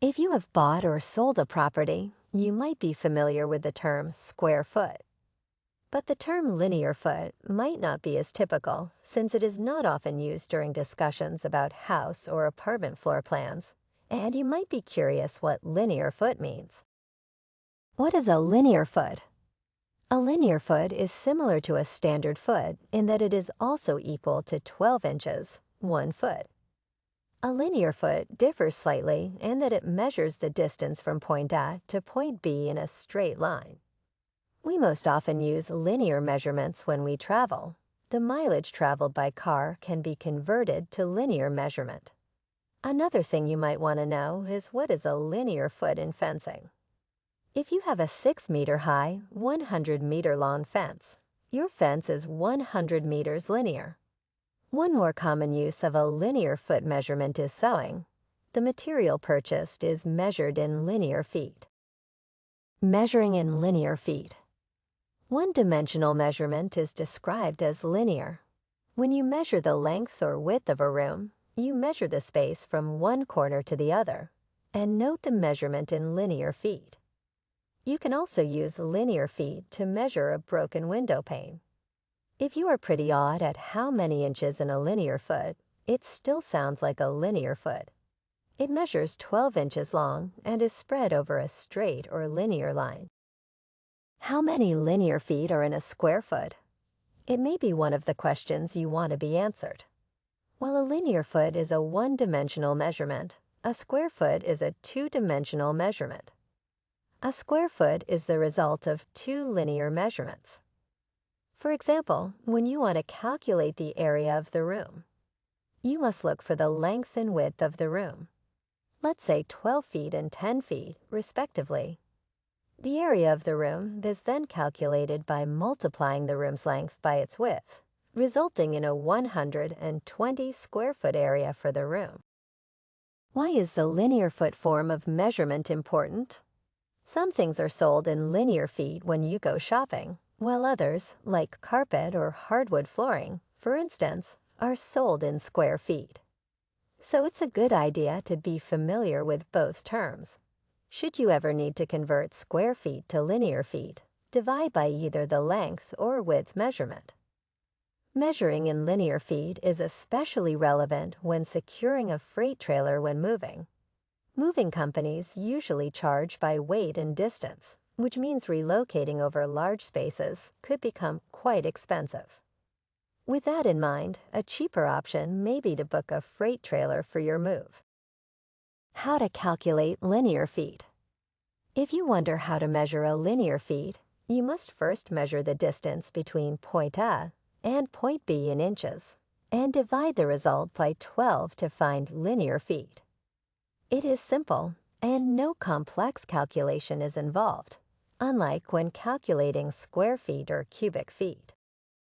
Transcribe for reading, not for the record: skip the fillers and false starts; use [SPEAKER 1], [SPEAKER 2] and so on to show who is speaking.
[SPEAKER 1] If you have bought or sold a property, you might be familiar with the term square foot. But the term linear foot might not be as typical since it is not often used during discussions about house or apartment floor plans, and you might be curious what linear foot means. What is a linear foot? A linear foot is similar to a standard foot in that it is also equal to 12 inches, 1 foot. A linear foot differs slightly in that it measures the distance from point A to point B in a straight line. We most often use linear measurements when we travel. The mileage traveled by car can be converted to linear measurement. Another thing you might want to know is what is a linear foot in fencing. If you have a 6-meter high, 100-meter long fence, your fence is 100 meters linear. One more common use of a linear foot measurement is sewing. The material purchased is measured in linear feet. Measuring in linear feet. One-dimensional measurement is described as linear. When you measure the length or width of a room, you measure the space from one corner to the other, and note the measurement in linear feet. You can also use linear feet to measure a broken window pane. If you are pretty odd at how many inches in a linear foot, it still sounds like a linear foot. It measures 12 inches long and is spread over a straight or linear line. How many linear feet are in a square foot? It may be one of the questions you want to be answered. While a linear foot is a one-dimensional measurement, a square foot is a two-dimensional measurement. A square foot is the result of two linear measurements. For example, when you want to calculate the area of the room, you must look for the length and width of the room. Let's say 12 feet and 10 feet, respectively. The area of the room is then calculated by multiplying the room's length by its width, resulting in a 120 square foot area for the room. Why is the linear foot form of measurement important? Some things are sold in linear feet when you go shopping, while others, like carpet or hardwood flooring, for instance, are sold in square feet. So it's a good idea to be familiar with both terms. Should you ever need to convert square feet to linear feet, divide by either the length or width measurement. Measuring in linear feet is especially relevant when securing a freight trailer when moving. Moving companies usually charge by weight and distance, which means relocating over large spaces could become quite expensive. With that in mind, a cheaper option may be to book a freight trailer for your move. How to calculate linear feet. If you wonder how to measure a linear feet, you must first measure the distance between point A and point B in inches, and divide the result by 12 to find linear feet. It is simple, and no complex calculation is involved, unlike when calculating square feet or cubic feet.